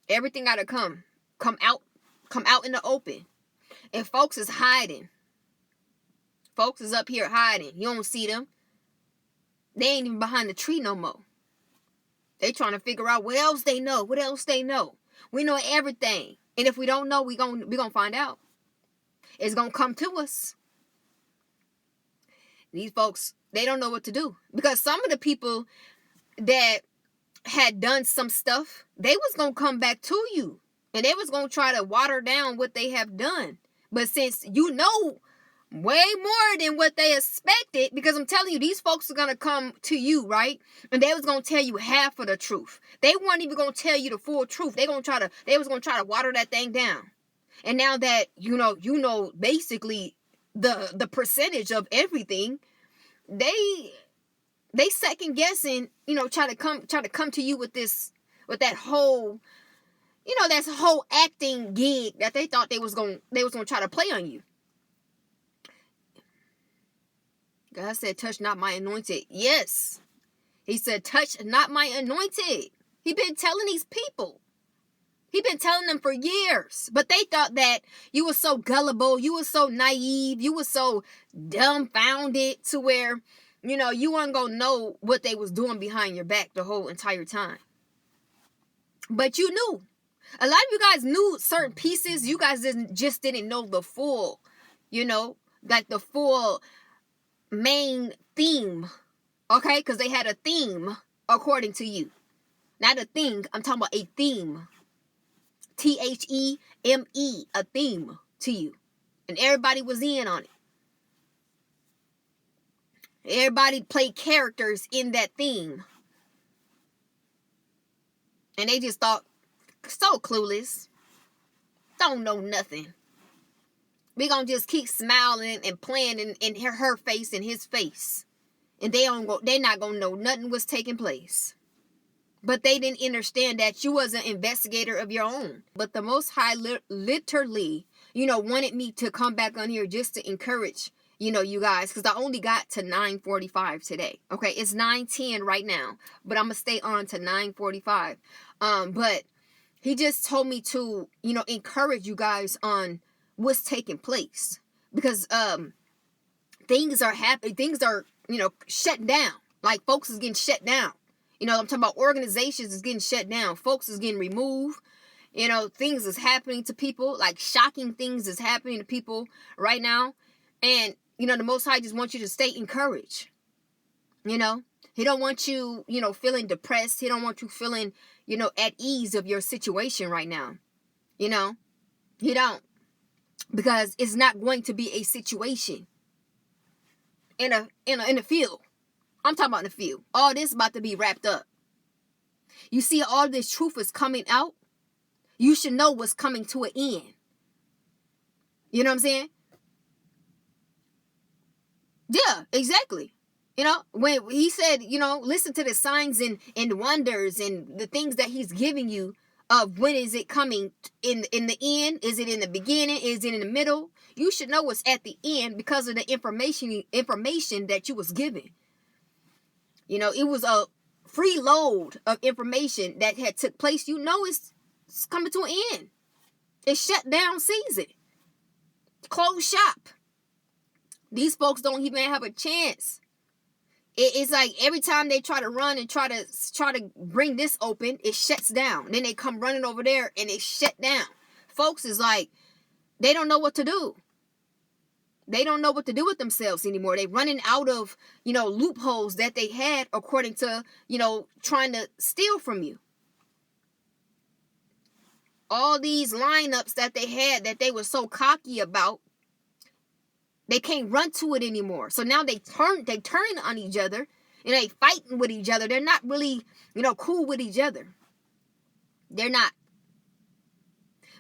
Everything gotta come out in the open. And folks is hiding. Folks is up here hiding. You don't see them. They ain't even behind the tree no more. They trying to figure out what else they know. What else they know. We know everything. And if we don't know, we gonna find out. It's gonna come to us. These folks, they don't know what to do. Because some of the people that had done some stuff, they was gonna come back to you. And they was gonna try to water down what they have done. But since you know way more than what they expected, because I'm telling you, these folks are gonna come to you, right? And they was gonna tell you half of the truth. They weren't even gonna tell you the full truth. They was gonna try to water that thing down. And now that you know basically the percentage of everything, they second guessing, try to come to you with that whole, that whole acting gig that they thought they was gonna try to play on you. God said, touch not my anointed. Yes. He said, touch not my anointed. He been telling these people. He been telling them for years. But they thought that you were so gullible. You were so naive. You were so dumbfounded to where, you weren't going to know what they was doing behind your back the whole entire time. But you knew. A lot of you guys knew certain pieces. You guys just didn't know the full, like the full main theme, okay? Because they had a theme according to you. Not a thing, I'm talking about a theme. Theme, a theme to you. And everybody was in on it. Everybody played characters in that theme. And they just thought, so clueless. Don't know nothing. We gonna just keep smiling and playing in her face and his face. And they not gonna know nothing was taking place. But they didn't understand that you was an investigator of your own. But the Most High literally, wanted me to come back on here just to encourage, you guys. Because I only got to 9:45 today. Okay, it's 9:10 right now. But I'm going to stay on to 9:45. But he just told me to, encourage you guys on what's taking place. Because things are happening. Things are, shutting down. Like, folks is getting shut down. I'm talking about organizations is getting shut down. Folks is getting removed. Things is happening to people. Like, shocking things is happening to people right now. And, the Most High just wants you to stay encouraged. He don't want you, feeling depressed. He don't want you feeling, at ease of your situation right now. He don't. Because it's not going to be a situation in a field. I'm talking about in the field. All this about to be wrapped up. You see, all this truth is coming out. You should know what's coming to an end. You know what I'm saying? Yeah, exactly. When he said, listen to the signs and wonders and the things that he's giving you of when is it coming in the end? Is it in the beginning? Is it in the middle? You should know what's at the end because of the information that you was given. It was a free load of information that had took place. It's coming to an end. It's shut down season. Closed shop. These folks don't even have a chance. It's like every time they try to run and try to bring this open, it shuts down. Then they come running over there and it shut down. Folks is like, they don't know what to do. They don't know what to do with themselves anymore. They're running out of, loopholes that they had according to, trying to steal from you. All these lineups that they had that they were so cocky about, they can't run to it anymore. So now they turn on each other and they fighting with each other. They're not really, cool with each other. They're not.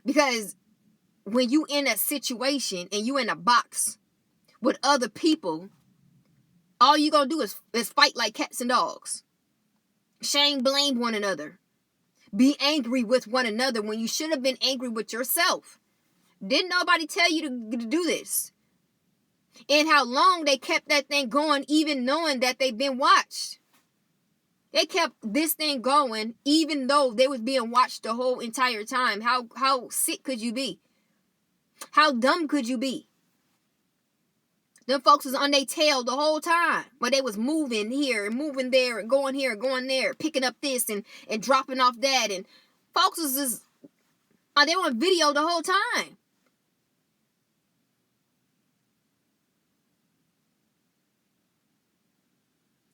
Because when you in a situation and you in a box with other people, all you gonna do is fight like cats and dogs. Shame, blame one another. Be angry with one another when you should have been angry with yourself. Didn't nobody tell you to do this? And how long they kept that thing going, even knowing that they've been watched. They kept this thing going even though they was being watched the whole entire time. How sick could you be? How dumb could you be? Them folks was on their tail the whole time. But they was moving here and moving there and going here and going there, picking up this and dropping off that. And folks was just, they were on video the whole time.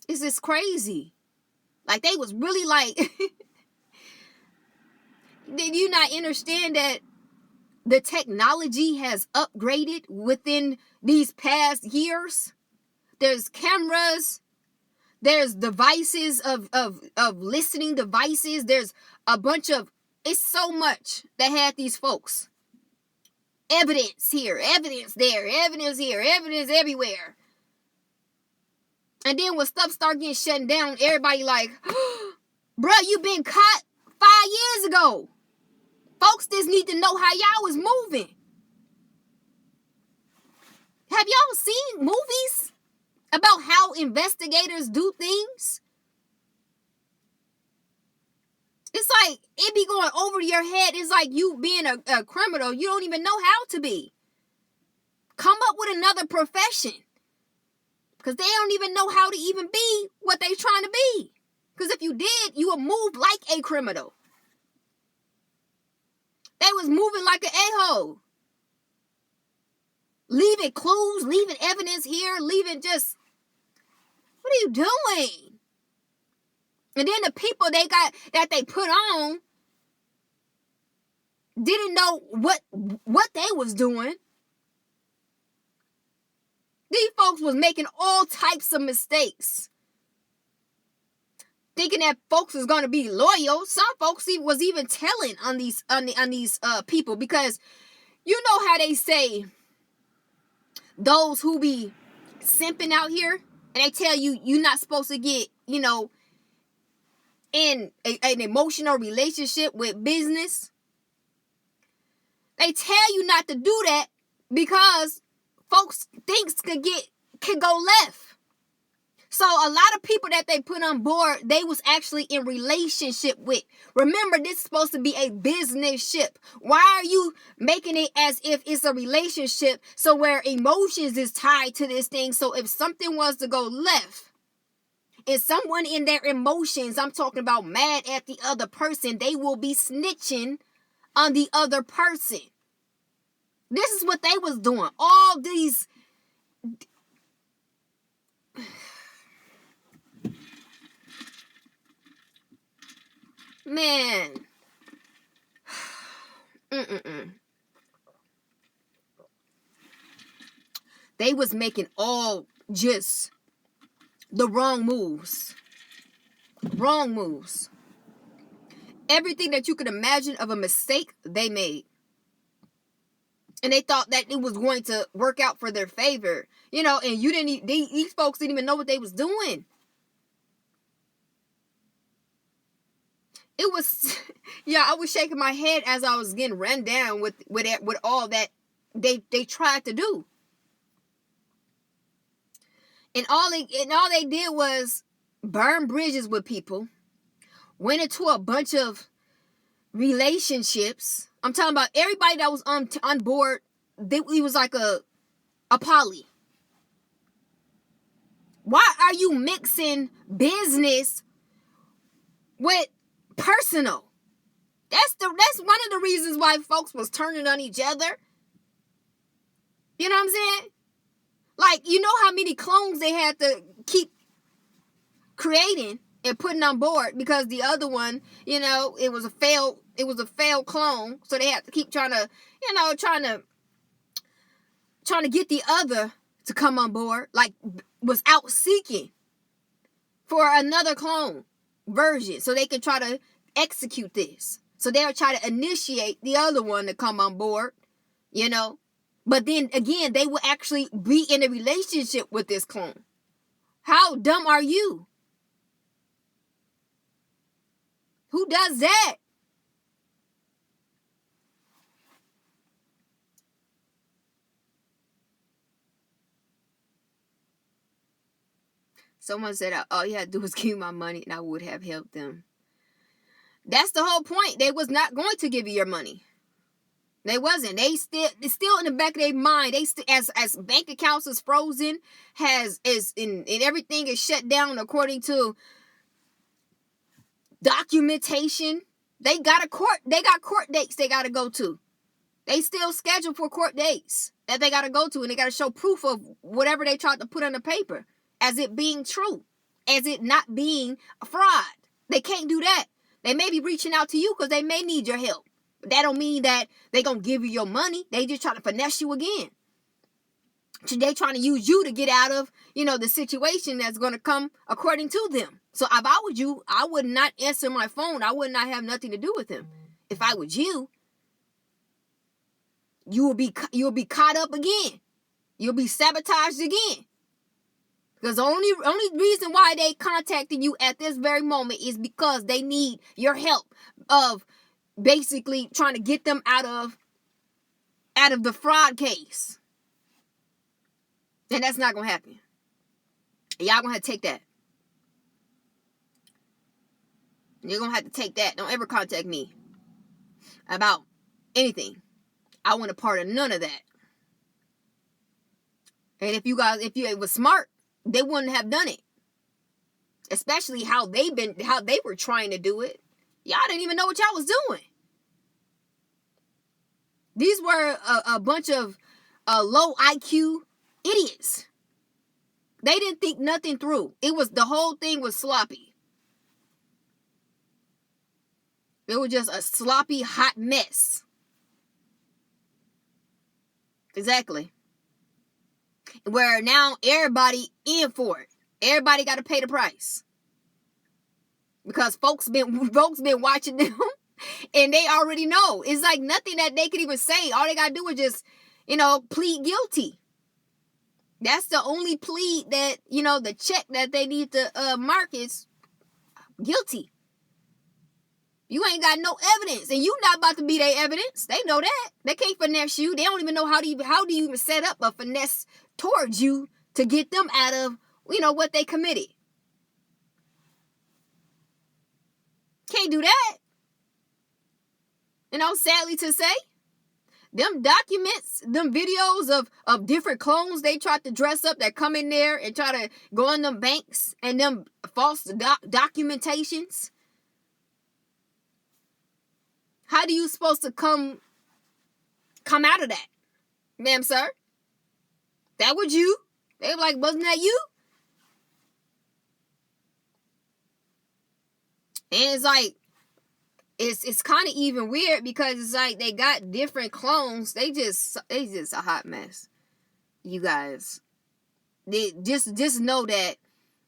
It's just crazy. Like, they was really like, did you not understand that the technology has upgraded within these past years? There's cameras, there's devices of listening devices, there's a bunch of, it's so much that had these folks. Evidence here, evidence there, evidence here, evidence everywhere. And then when stuff start getting shut down, everybody like, bruh, you been caught 5 years ago. Folks just need to know how y'all was moving. Have y'all seen movies about how investigators do things? It's like, it be going over your head. It's like you being a criminal. You don't even know how to be. Come up with another profession. Because they don't even know how to even be what they trying to be. Because if you did, you would move like a criminal. They was moving like an a-hole. Leaving clues, leaving evidence here, leaving just, what are you doing? And then the people they got, that they put on, didn't know what they was doing. These folks was making all types of mistakes. Thinking that folks was going to be loyal. Some folks was even telling on these people, because you know how they say those who be simping out here, and they tell you you're not supposed to get, in an emotional relationship with business. They tell you not to do that because folks things can go left. So a lot of people that they put on board, they was actually in relationship with. Remember, this is supposed to be a business ship. Why are you making it as if it's a relationship, so where emotions is tied to this thing? So if something was to go left, and someone in their emotions, I'm talking about mad at the other person, they will be snitching on the other person. This is what they was doing. All these... Man. They was making all just the wrong moves. Wrong moves. Everything that you could imagine of a mistake, they made. And they thought that it was going to work out for their favor. And these folks didn't even know what they was doing. It was, I was shaking my head as I was getting run down with all that they tried to do. And all they did was burn bridges with people, went into a bunch of relationships. I'm talking about everybody that was on board. It was like a poly. Why are you mixing business with personal? That's one of the reasons why folks was turning on each other. You know what I'm saying? Like, you know how many clones they had to keep creating and putting on board, because the other one, it was a failed clone. So they had to keep trying to get the other to come on board, like was out seeking for another clone version so they can try to execute this. So they'll try to initiate the other one to come on board, But then again, they will actually be in a relationship with this clone. How dumb are you? Who does that? Someone said, all you had to do was give me my money and I would have helped them. That's the whole point. They was not going to give you your money. They wasn't. It's still in the back of their mind. They as bank accounts is frozen, and everything is shut down according to documentation. They got court dates they gotta go to. They still scheduled for court dates that they gotta go to, and they gotta show proof of whatever they tried to put on the paper as it being true, as it not being a fraud. They can't do that. They may be reaching out to you because they may need your help. But that don't mean that they gonna give you your money. They just try to finesse you again. They trying to use you to get out of, the situation that's gonna come according to them. So if I was you, I would not answer my phone. I would not have nothing to do with him. If I was you, you'll be caught up again. You'll be sabotaged again. Because the only reason why they contacting you at this very moment is because they need your help of basically trying to get them out of the fraud case. And that's not going to happen. Y'all going to have to take that. You're going to have to take that. Don't ever contact me about anything. I want a part of none of that. And if you was smart, they wouldn't have done it. Especially how they were trying to do it. Y'all didn't even know what y'all was doing. These were a bunch of low IQ idiots. They didn't think nothing through. The whole thing was sloppy. It was just a sloppy, hot mess. Exactly. Where now everybody in for it. Everybody got to pay the price. Because folks been watching them and they already know. It's like nothing that they could even say. All they got to do is just, plead guilty. That's the only plea that, the check that they need to mark is guilty. You ain't got no evidence, and you not about to be their evidence. They know that. They can't finesse you. They don't even know how do you even set up a finesse towards you to get them out of, what they committed. Can't do that. Sadly to say, them documents, them videos of different clones they tried to dress up that come in there and try to go in them banks and them false documentations. How do you supposed to come out of that? Ma'am, sir? That was you? They were like, wasn't that you? And it's like, it's kind of even weird because it's like they got different clones. They just a hot mess. You guys. They just know that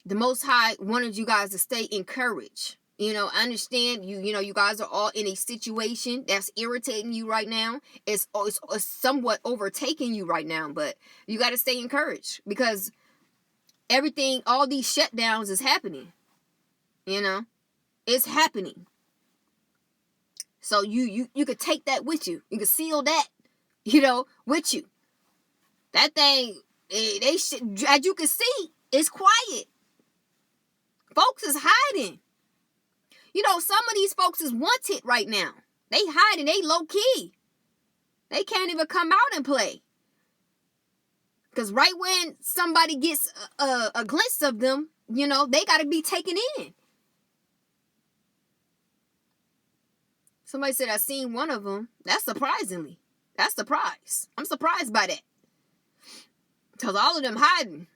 the Most High wanted you guys to stay encouraged. I understand you guys are all in a situation that's irritating you right now. It's somewhat overtaking you right now, but you got to stay encouraged because everything, all these shutdowns is happening. It's happening. So you could take that with you. You could seal that, with you. That thing, as you can see, it's quiet. Folks is hiding. Some of these folks is wanted right now. They hiding. They low key. They can't even come out and play. Because right when somebody gets a glimpse of them, they got to be taken in. Somebody said, I seen one of them. That's surprisingly. That's surprise. I'm surprised by that. Because all of them hiding.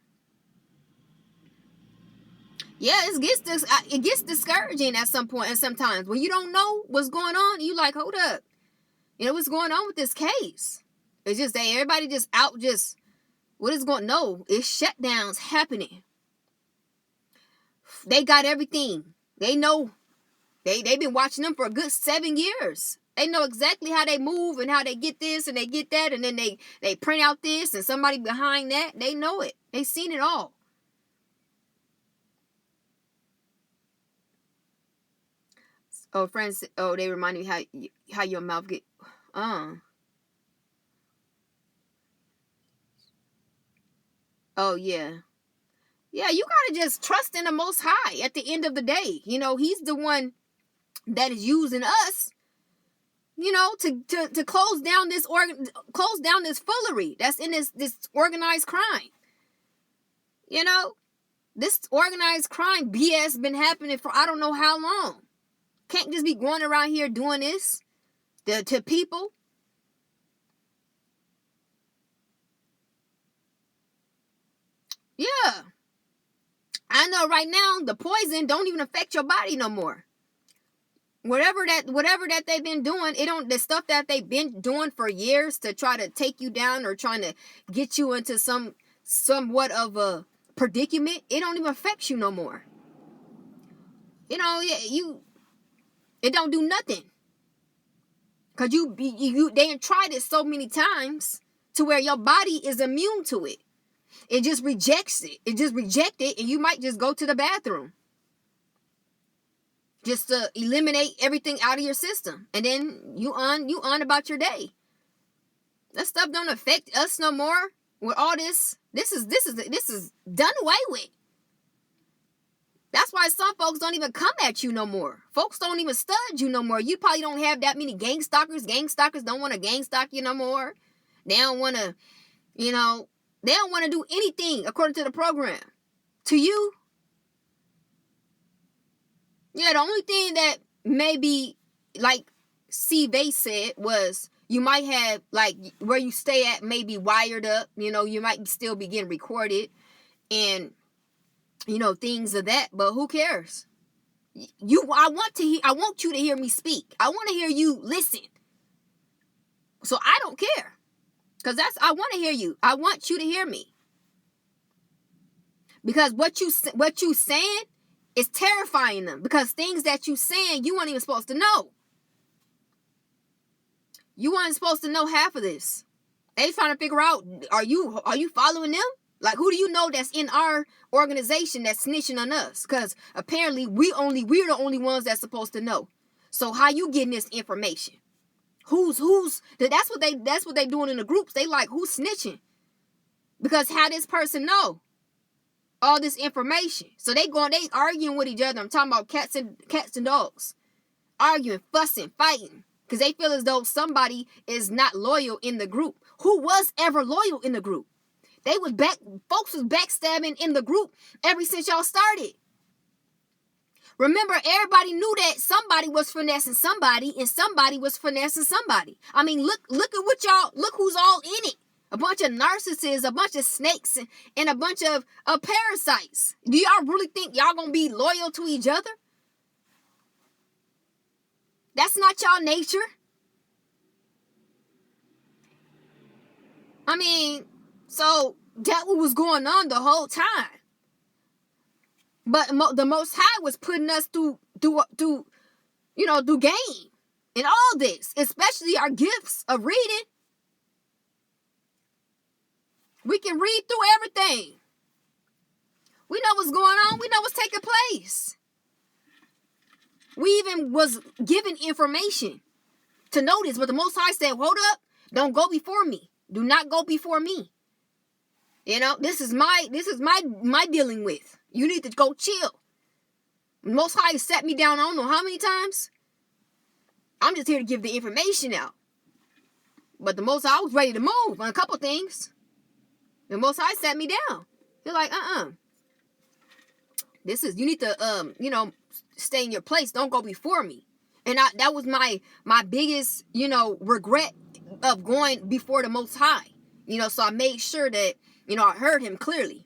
Yeah, it gets discouraging at some point and sometimes. When you don't know what's going on, you like, hold up. What's going on with this case? It's just that everybody just out what is going on? No, it's shutdowns happening. They got everything. They know. They've been watching them for a good 7 years. They know exactly how they move and how they get this and they get that. And then they print out this and somebody behind that. They know it. They've seen it all. Oh, friends. Oh, they remind me how your mouth get. Oh, yeah. Yeah, you gotta just trust in the Most High at the end of the day. You know, he's the one that is using us, you know, to close down this foolery that's in this organized crime. You know, this organized crime BS been happening for I don't know how long. Can't just be going around here doing this to people. Yeah. I know right now the poison don't even affect your body no more. Whatever that they've been doing, the stuff that they've been doing for years to try to take you down or trying to get you into somewhat of a predicament, it don't even affect you no more. You know, it don't do nothing. Cause they tried it so many times to where your body is immune to it. It just rejects it. It just rejects it, and you might just go to the bathroom. Just to eliminate everything out of your system. And then you on about your day. That stuff don't affect us no more. With all this is done away with. That's why some folks don't even come at you no more. Folks don't even stud you no more. You probably don't have that many gang stalkers. Gang stalkers don't want to gang stalk you no more. They don't want to, they don't want to do anything according to the program. To you, yeah, the only thing that maybe, like C-Vase said, was you might have, like, where you stay at maybe wired up. You might still be getting recorded and, things of that. But who cares? I want you to hear me speak. I want to hear you listen. So I don't care. Because I want to hear you. I want you to hear me. Because what you saying is terrifying them. Because things that you saying, you weren't even supposed to know. You weren't supposed to know half of this. They trying to figure out, are you following them? Like, who do you know that's in our organization that's snitching on us? Because apparently we're the only ones that's supposed to know. So how you getting this information? Who's that's what they doing in the groups. They like, who's snitching? Because how this person know all this information? So they arguing with each other. I'm talking about cats and dogs. Arguing, fussing, fighting. Because they feel as though somebody is not loyal in the group. Who was ever loyal in the group? Folks was backstabbing in the group ever since y'all started. Remember, everybody knew that somebody was finessing somebody and somebody was finessing somebody. I mean, look at look who's all in it. A bunch of narcissists, a bunch of snakes, and a bunch of parasites. Do y'all really think y'all gonna be loyal to each other? That's not y'all nature. I mean, so that was going on the whole time. But the Most High was putting us through game and all this, especially our gifts of reading. We can read through everything. We know what's going on. We know what's taking place. We even was given information to notice, but the Most High said, hold up, don't go before me. Do not go before me. This is my dealing with. You need to go chill. Most High sat me down I don't know how many times. I'm just here to give the information out. But the Most High, I was ready to move on a couple things. The Most High sat me down. He's like, you need to, stay in your place. Don't go before me. And that was my biggest, regret of going before the Most High. So I made sure that, I heard him clearly.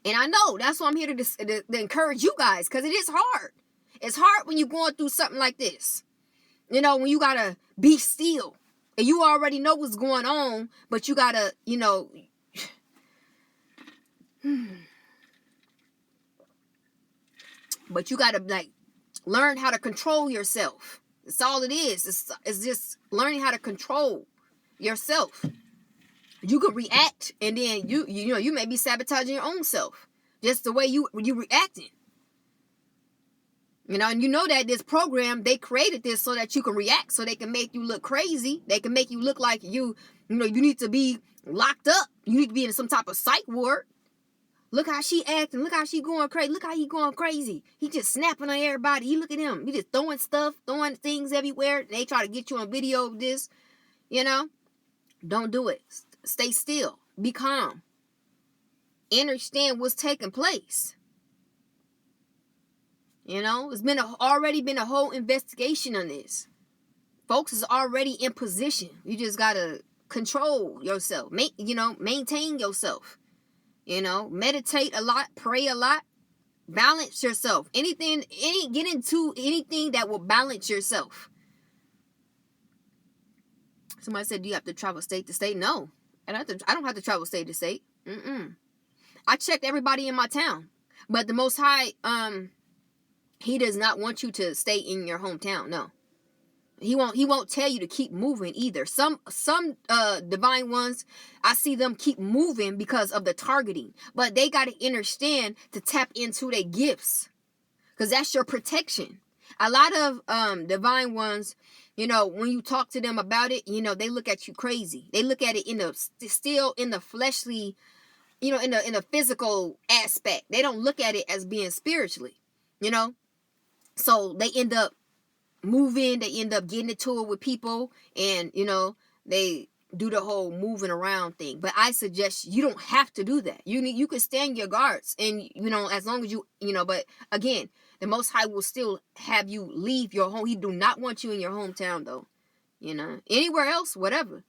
And I know that's why I'm here to encourage you guys, because it is hard. It's hard when you're going through something like this. When you got to be still and you already know what's going on, but you got to, but you got to learn how to control yourself. That's all it is. It's just learning how to control yourself. You can react, and then you may be sabotaging your own self, just the way you reacting. And that this program, they created this so that you can react, so they can make you look crazy. They can make you look like you need to be locked up. You need to be in some type of psych ward. Look how she acting. Look how she going crazy. Look how he going crazy. He just snapping on everybody. You look at him. He just throwing stuff, throwing things everywhere. They try to get you on video of this. You know? Don't do it. Stay still. Be calm. Understand what's taking place. You know? It's already been a whole investigation on this. Folks is already in position. You just got to control yourself. Maintain yourself. You know, meditate a lot, pray a lot, balance yourself. Get into anything that will balance yourself. Somebody said, do you have to travel state to state? No, I don't have to travel state to state. I checked everybody in my town, but the Most High, He does not want you to stay in your hometown. No. He won't tell you to keep moving either. Some divine ones, I see them keep moving because of the targeting. But they got to understand to tap into their gifts. Because that's your protection. A lot of divine ones, you know, when you talk to them about it, you know, they look at you crazy. They look at it still in the fleshly, you know, in the physical aspect. They don't look at it as being spiritually, you know. So they end up moving, they end up getting into it with people, and you know, they do the whole moving around thing. But I suggest you don't have to do that. You can stand your guards, and you know, as long as you know, but again, the Most High will still have you leave your home. He do not want you in your hometown though. You know, anywhere else, whatever.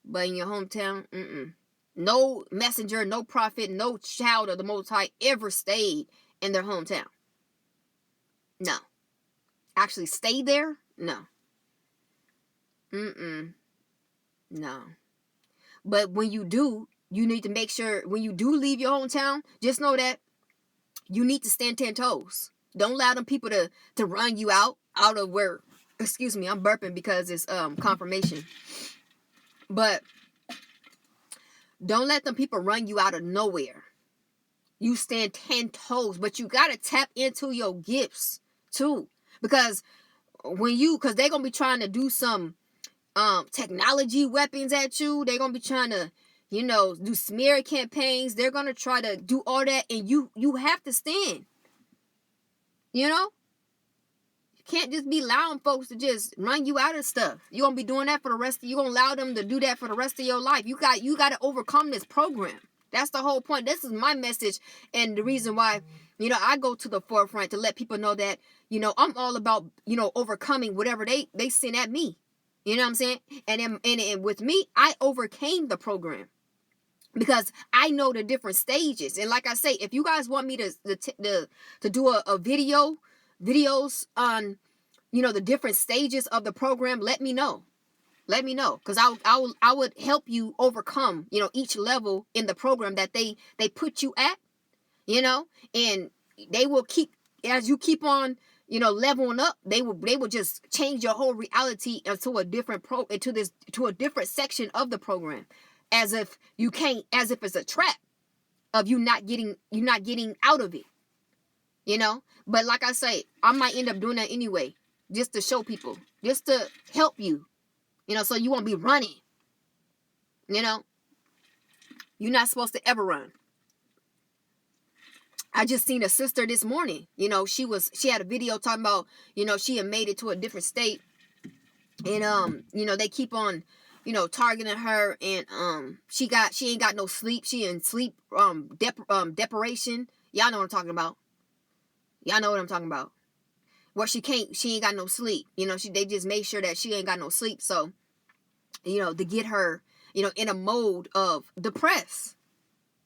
But in your hometown, no messenger, no prophet, no child of the Most High ever stayed in their hometown. No. Actually stay there? No. No. But when you do, you need to make sure when you do leave your hometown, just know that you need to stand 10 toes. Don't allow them people to run you out of where, excuse me, I'm burping because it's confirmation. But don't let them people run you out of nowhere. You stand 10 toes, but you got to tap into your gifts too. Because they're going to be trying to do some technology weapons at you. They're going to be trying to, you know, do smear campaigns. They're going to try to do all that. And you have to stand. You know? You can't just be allowing folks to just run you out of stuff. You're going to be doing that for the rest of, you're going to allow them to do that for the rest of your life. You got to overcome this program. That's the whole point. This is my message. And the reason why, you know, I go to the forefront to let people know that, you know, I'm all about, you know, overcoming whatever they send at me. You know what I'm saying? And with me, I overcame the program because I know the different stages. And like I say, if you guys want me to do a videos on, you know, the different stages of the program, let me know. Let me know, because I would help you overcome, you know, each level in the program that they put you at, you know, and they will keep, as you keep on, you know, leveling up, they will just change your whole reality into a different to a different section of the program, as if it's a trap of you not getting out of it, you know. But like I say, I might end up doing that anyway, just to show people, just to help you. You know, so you won't be running. You know, you're not supposed to ever run. I just seen a sister this morning. You know, she had a video talking about, you know, she had made it to a different state. And, you know, they keep on, you know, targeting her. And she ain't got no sleep. She in sleep deprivation. Y'all know what I'm talking about. Y'all know what I'm talking about. Well, she ain't got no sleep. You know, they just made sure that she ain't got no sleep. So, you know, to get her, you know, in a mode of depressed.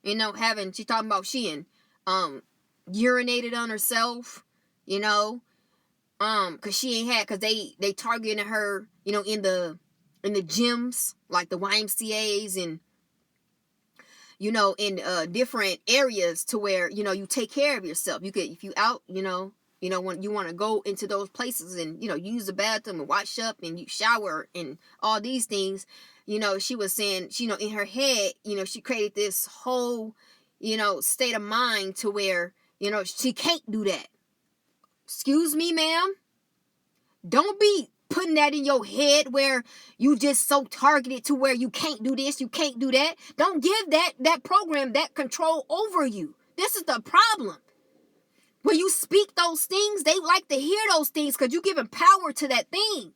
You know, she talking about she urinated on herself, you know, cause they targeted her, you know, in the gyms, like the YMCAs and, you know, in different areas to where, you know, you take care of yourself. You could, if you out, you know, when you want to go into those places and, you know, use the bathroom and wash up and you shower and all these things, you know, she was saying, you know, in her head, you know, she created this whole, you know, state of mind to where, you know, she can't do that. Excuse me, ma'am. Don't be putting that in your head where you just so targeted to where you can't do this, you can't do that. Don't give that program that control over you. This is the problem. When you speak those things, they like to hear those things because you're giving power to that thing.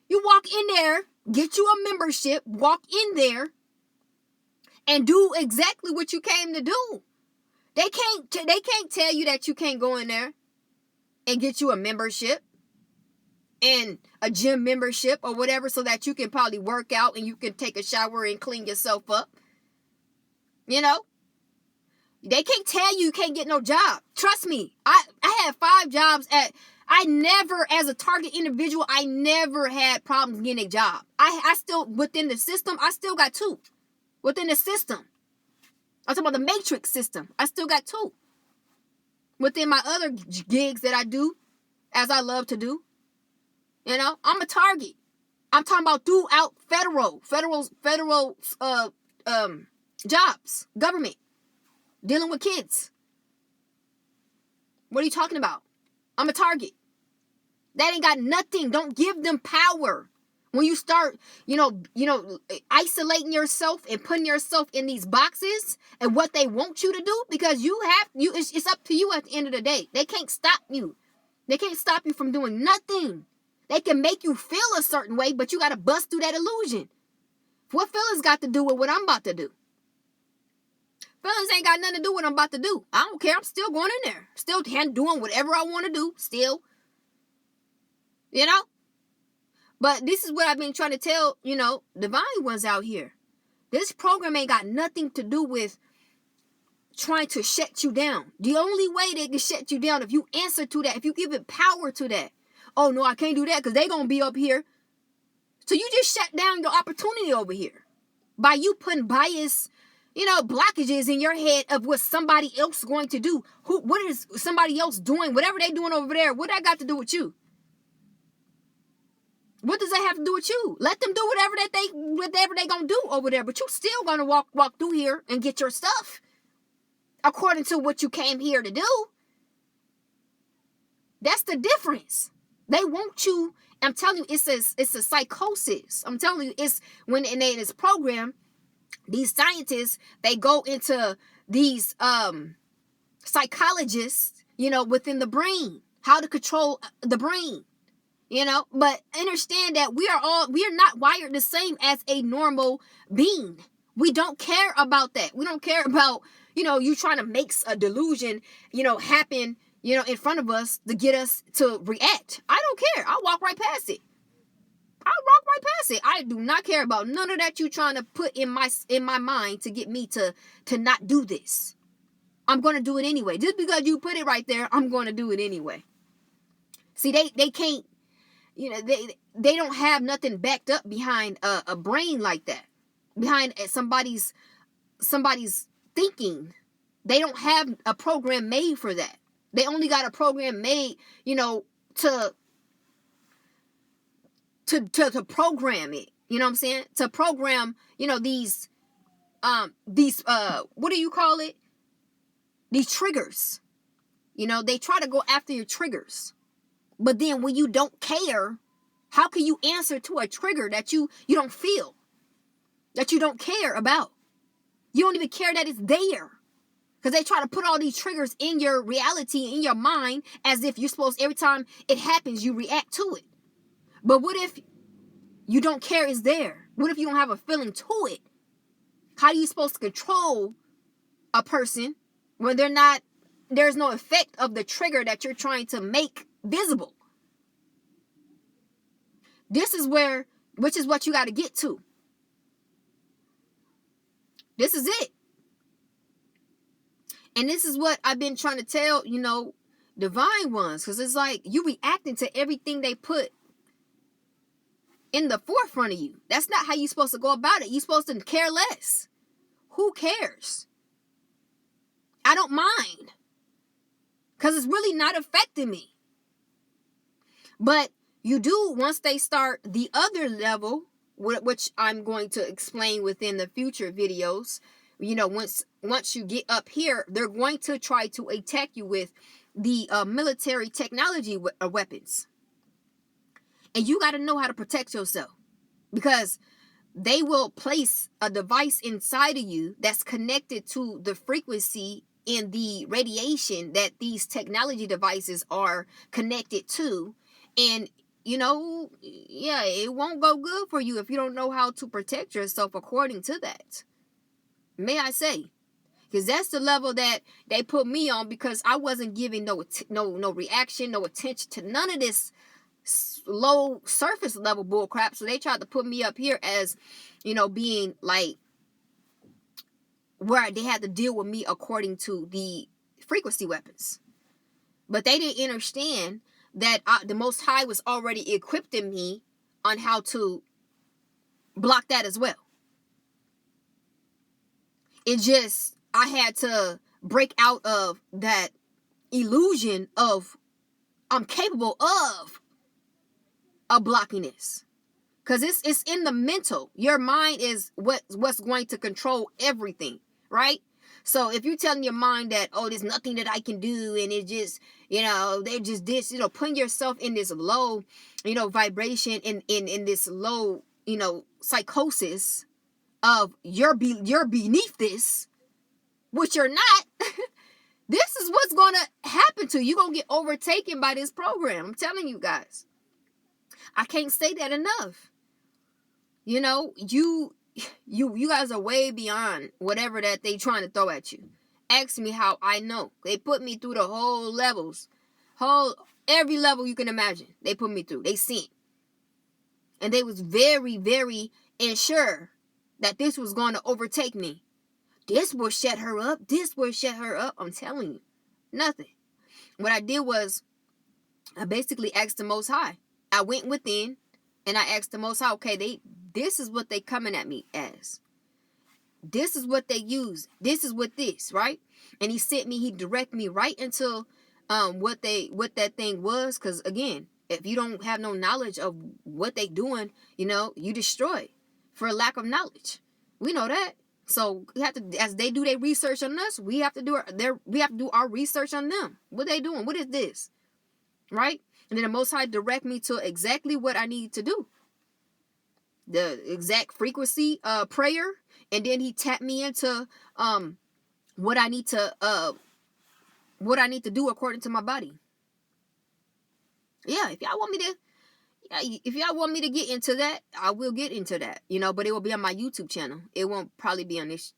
You walk in there, get you a membership, walk in there, and do exactly what you came to do. They can't tell you that you can't go in there and get you a membership and a gym membership or whatever so that you can probably work out and you can take a shower and clean yourself up. You know? They can't tell you can't get no job. Trust me. I had 5 jobs I never, as a target individual, I never had problems getting a job. I still, within the system, I still got 2. Within the system. I'm talking about the matrix system. I still got 2. Within my other gigs that I do, as I love to do. You know, I'm a target. I'm talking about throughout federal jobs, government, dealing with kids. What are you talking about? I'm a target. That ain't got nothing. Don't give them power. When you start, isolating yourself and putting yourself in these boxes and what they want you to do, because it's up to you at the end of the day. They can't stop you. They can't stop you from doing nothing. They can make you feel a certain way, but you got to bust through that illusion. What feelings got to do with what I'm about to do? Feelings ain't got nothing to do with what I'm about to do. I don't care. I'm still going in there. Still doing whatever I want to do. Still. You know? But this is what I've been trying to tell, divine ones out here. This program ain't got nothing to do with trying to shut you down. The only way they can shut you down if you answer to that, if you give it power to that. Oh, no, I can't do that because they going to be up here. So you just shut down your opportunity over here by you putting bias, blockages in your head of what somebody else is going to do. What is somebody else doing? Whatever they doing over there, what that got to do with you? What does that have to do with you? Let them do whatever they gonna do over there, but you still gonna walk through here and get your stuff according to what you came here to do. That's the difference. They want you. I'm telling you, it's a psychosis. I'm telling you, it's when in this program, these scientists, they go into these psychologists, within the brain, how to control the brain. But understand that we are not wired the same as a normal being. We don't care about that. We don't care about, you trying to make a delusion, happen, in front of us to get us to react. I don't care. I'll walk right past it. I do not care about none of that you trying to put in my mind to get me to not do this. I'm going to do it anyway. Just because you put it right there, I'm going to do it anyway. See, they can't, they don't have nothing backed up behind a brain like that. Behind somebody's thinking. They don't have a program made for that. They only got a program made, to program it. You know what I'm saying? To program, these what do you call it? These triggers. They try to go after your triggers. But then when you don't care, how can you answer to a trigger that you don't feel? That you don't care about? You don't even care that it's there. Because they try to put all these triggers in your reality, in your mind, as if you're supposed, every time it happens, you react to it. But what if you don't care it's there? What if you don't have a feeling to it? How are you supposed to control a person when there's no effect of the trigger that you're trying to make visible? Which is what you got to get to. This is it. And this is what I've been trying to tell, divine ones. Because it's like you reacting to everything they put in the forefront of you. That's not how you're supposed to go about it. You're supposed to care less. Who cares? I don't mind. Because it's really not affecting me. But you do, once they start the other level, which I'm going to explain within the future videos, once you get up here, they're going to try to attack you with the military technology weapons. And you got to know how to protect yourself. Because they will place a device inside of you that's connected to the frequency in the radiation that these technology devices are connected to. And, yeah, it won't go good for you if you don't know how to protect yourself according to that. May I say? Because that's the level that they put me on, because I wasn't giving no reaction, no attention to none of this low surface level bull crap. So they tried to put me up here as, being like where they had to deal with me according to the frequency weapons. But they didn't understand that the Most High was already equipping me on how to block that as well. It just, I had to break out of that illusion of I'm capable of blocking this. Because it's in the mental. Your mind is what's going to control everything, right? So if you're telling your mind that, oh, there's nothing that I can do, and it just, they're just this, putting yourself in this low, vibration, in this low, psychosis of you're beneath this, which you're not. This is what's going to happen to you. You're going to get overtaken by this program. I'm telling you guys. I can't say that enough. You guys are way beyond whatever that they trying to throw at you. Ask me how I know. They put me through the whole levels. Every level you can imagine. They put me through. They seen. And they was very, very sure that this was going to overtake me. This will shut her up. This will shut her up. I'm telling you. Nothing. What I did was, I basically asked the Most High. I went within and I asked the Most High, okay, this is what they coming at me as. This is what they use. This is what this, right? And he directed me right into what that thing was. Because again, if you don't have no knowledge of what they doing, you destroy for lack of knowledge. We know that. So we have to, as they do their research on us, we have to do our research on them. What they doing? What is this? Right? And then the Most High direct me to exactly what I need to do. The exact frequency prayer. And then he tapped me into what I need to do according to my body. Yeah, if y'all want me to get into that, I will get into that, but it will be on my YouTube channel. It won't probably be on this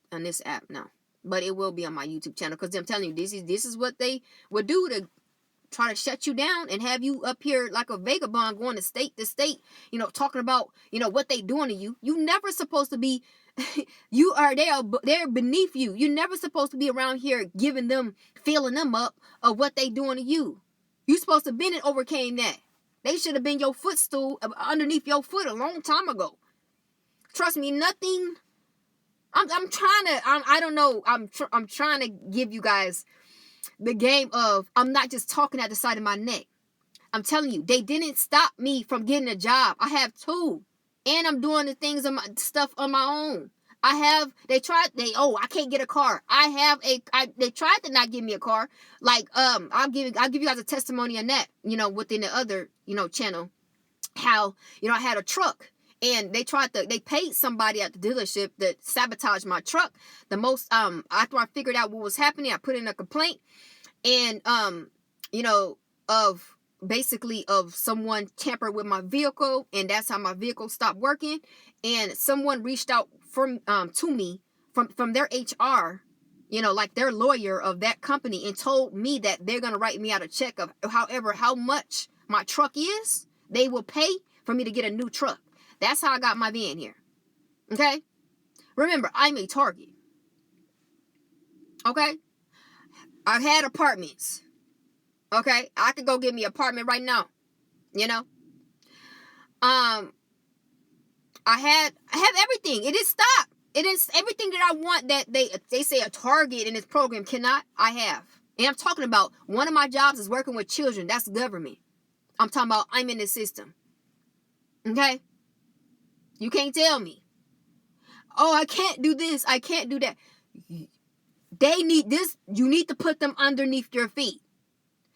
app now, but it will be on my YouTube channel, because I'm telling you, this is what they would do to try to shut you down and have you up here like a vagabond going to state to state, talking about, what they doing to you. You never supposed to be, they're beneath you. You're never supposed to be around here giving them, filling them up of what they doing to you. You supposed to been and overcame that. They should have been your footstool underneath your foot a long time ago. Trust me, nothing. I'm trying to give you guys the game of, I'm not just talking at the side of my neck. I'm telling you, they didn't stop me from getting a job. I have 2, and I'm doing the things on my stuff on my own. I can't get a car. They tried to not give me a car. Like, I'll give you guys a testimony on that, within the other, channel, how, I had a truck and they paid somebody at the dealership that sabotaged my truck. After I figured out what was happening, I put in a complaint and, of someone tampered with my vehicle, and that's how my vehicle stopped working. And someone reached out to me from their HR, like their lawyer of that company, and told me that they're going to write me out a check of how much my truck is, they will pay for me to get a new truck. That's how I got my van here. Okay? Remember, I'm a target. Okay? I've had apartments. Okay? I could go get me an apartment right now. I have everything. It is stopped. It is everything that I want that they say a target in this program cannot. I have. And I'm talking about, one of my jobs is working with children. That's government. I'm talking about, I'm in the system. Okay? You can't tell me, oh, I can't do this, I can't do that. They need this. You need to put them underneath your feet.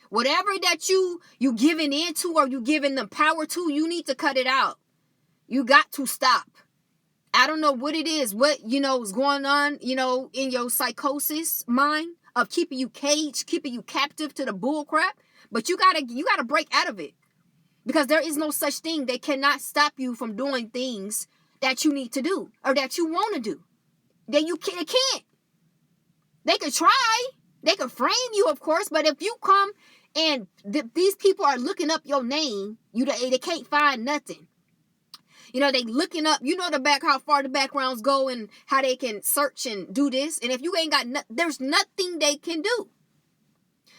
Whatever that you giving into, or you giving them power to, you need to cut it out. You got to stop. I don't know what it is, what, is going on, in your psychosis mind of keeping you caged, keeping you captive to the bull crap. But you gotta break out of it, because there is no such thing. They cannot stop you from doing things that you need to do or that you want to do. They can't. They could try. They could frame you, of course, but if you come and these people are looking up your name, they can't find nothing. They looking up, how far the backgrounds go and how they can search and do this. And if you ain't got there's nothing they can do.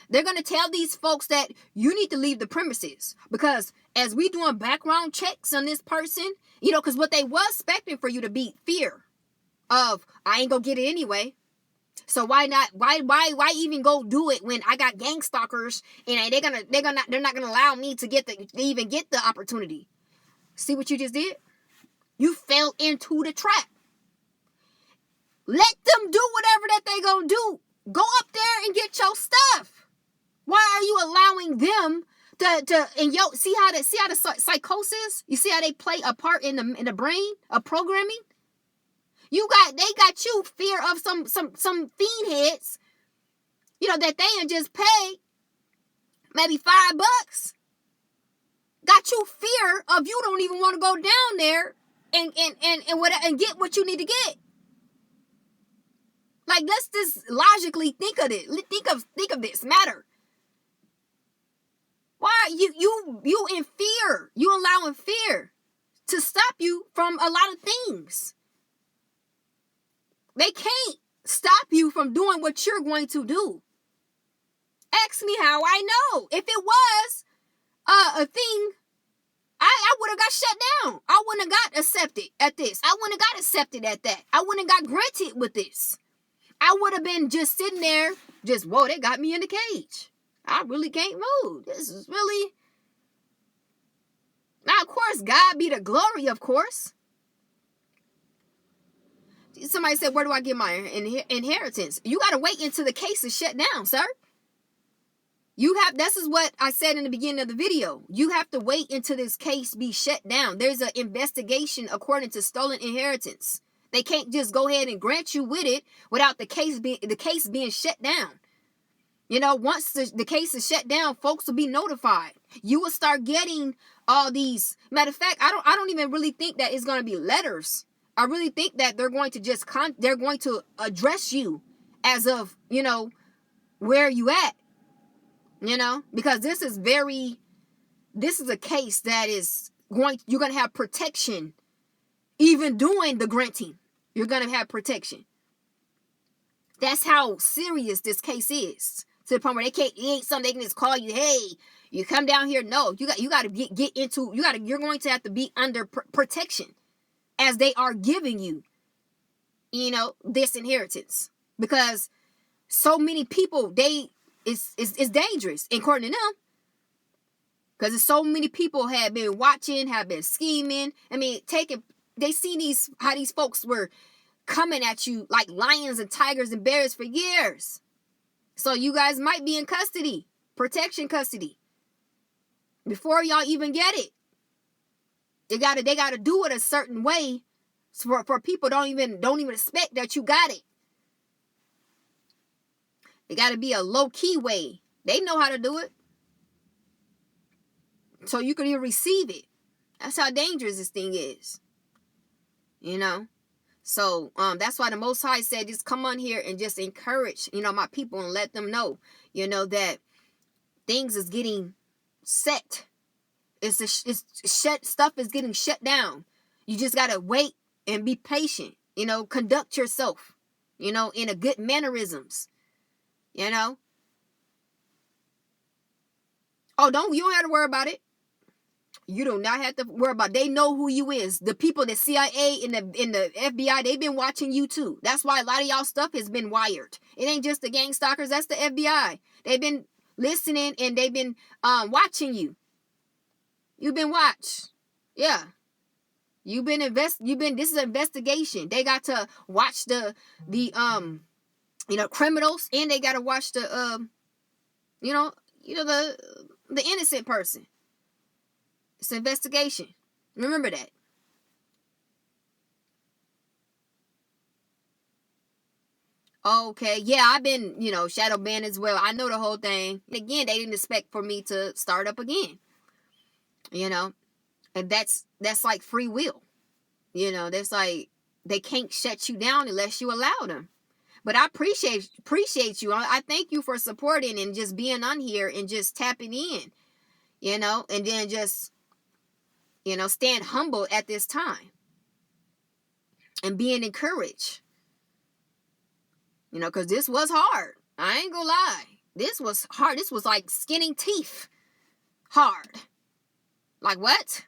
They're going to tell these folks that you need to leave the premises, because as we doing background checks on this person, because what they was expecting for you to be fear of, I ain't gonna get it anyway. So why not? Why even go do it when I got gang stalkers and they're not gonna allow me to even get the opportunity? See what you just did? You fell into the trap. Let them do whatever that they gonna do. Go up there and get your stuff. Why are you allowing them to see how the psychosis? You see how they play a part in the brain of programming? They got you fear of some fiend heads, that they just pay maybe $5. Got you fear of, you don't even want to go down there and get what you need to get. Like, let's just logically think of it. Think of this matter. Why are you in fear? You allowing fear to stop you from a lot of things. They can't stop you from doing what you're going to do. Ask me how I know. If it was a thing, I would have got shut down. I wouldn't have got accepted at this. I wouldn't have got accepted at that. I wouldn't have got granted with this. I would have been just sitting there, whoa, they got me in the cage. I really can't move. This is really... Now, of course, God be the glory, of course. Somebody said, where do I get my inheritance? You got to wait until the case is shut down, sir. This is what I said in the beginning of the video. You have to wait until this case be shut down. There's an investigation according to stolen inheritance. They can't just go ahead and grant you with it without the case being shut down. Once the case is shut down, folks will be notified. You will start getting all these. Matter of fact, I don't even really think that it's going to be letters. I really think that they're going to they're going to address you as of, where you at, because this is a case that you're going to have protection. Even doing the granting, you're going to have protection. That's how serious this case is. To the point where it ain't something they can just call you, hey, you come down here. No, you got to get into, you're going to have to be under protection as they are giving you, this inheritance, because so many people, it's dangerous according to them, because so many people have been watching, have been scheming. I mean, they seen how these folks were coming at you like lions and tigers and bears for years. So you guys might be in custody, protection custody, before y'all even get it. They gotta do it a certain way for people don't even expect that you got it. It gotta be a low key way. They know how to do it, so you can even receive it. That's how dangerous this thing is. So that's why the Most High said, just come on here and just encourage, my people, and let them know, that things is getting set. Stuff is getting shut down. You just gotta wait and be patient. Conduct yourself, in a good mannerisms. Oh, you don't have to worry about it. You do not have to worry about it. They know who you is. The people, the CIA and the FBI, they've been watching you too. That's why a lot of y'all stuff has been wired. It ain't just the gang stalkers. That's the FBI. They've been listening and they've been watching you. You've been watched. Yeah. This is an investigation. They got to watch the criminals, and they got to watch the the innocent person. It's an investigation. Remember that. Okay, yeah, I've been, shadow banned as well. I know the whole thing. And again, they didn't expect for me to start up again. You know, and that's like free will. That's like they can't shut you down unless you allow them. But I appreciate you. I thank you for supporting and just being on here and just tapping in, and then just stand humble at this time and being encouraged. Because this was hard. I ain't gonna lie. This was hard. This was like skinning teeth hard. Like what?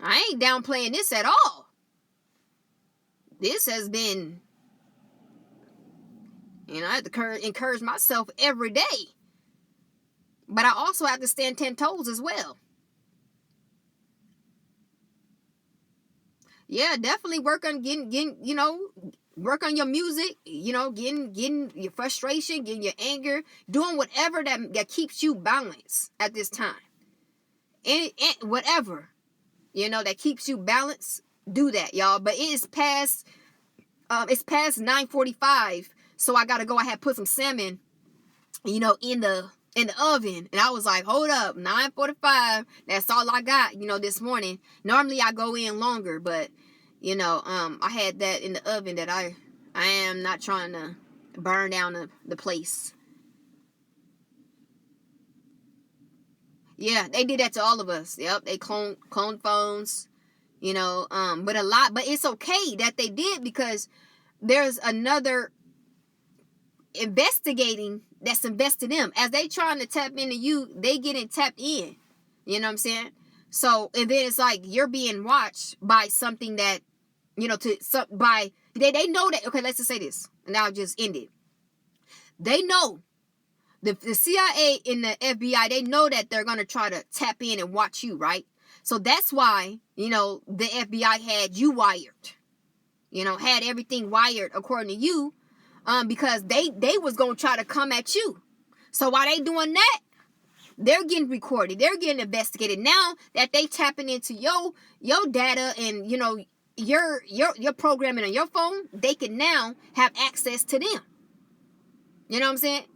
I ain't downplaying this at all. This has been, I have to encourage myself every day. But I also have to stand 10 toes as well. Yeah, definitely work on getting, work on your music, getting your frustration, getting your anger, doing whatever that keeps you balanced at this time. And whatever, that keeps you balanced, do that, y'all. But it's past 9:45, so I gotta go. I had put some salmon, in the oven, and I was like, hold up, 9:45. That's all I got, this morning. Normally I go in longer, but I had that in the oven that I am not trying to burn down the place. Yeah, they did that to all of us. Yep, they cloned phones, but it's okay that they did, because there's another investigating that's invested in them. As they trying to tap into you, they getting tapped in. You know what I'm saying? So, and then it's like you're being watched by something that, they know that. Okay, let's just say this, and I'll just end it. They know, the CIA and the FBI, they know that they're going to try to tap in and watch you, right? So that's why, the FBI had you wired, had everything wired according to you, because they was going to try to come at you. So while they doing that, they're getting recorded, they're getting investigated. Now that they tapping into your data and, your programming on your phone, they can now have access to them. You know what I'm saying?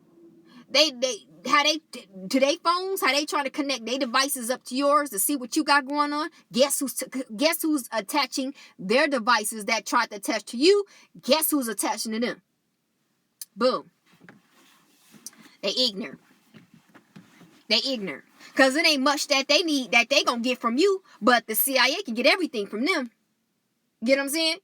To their phones, how they try to connect their devices up to yours to see what you got going on. Guess who's attaching their devices that tried to attach to you? Guess who's attaching to them? Boom. They ignorant. Because it ain't much that they need that they gonna get from you, but the CIA can get everything from them. Get what I'm saying?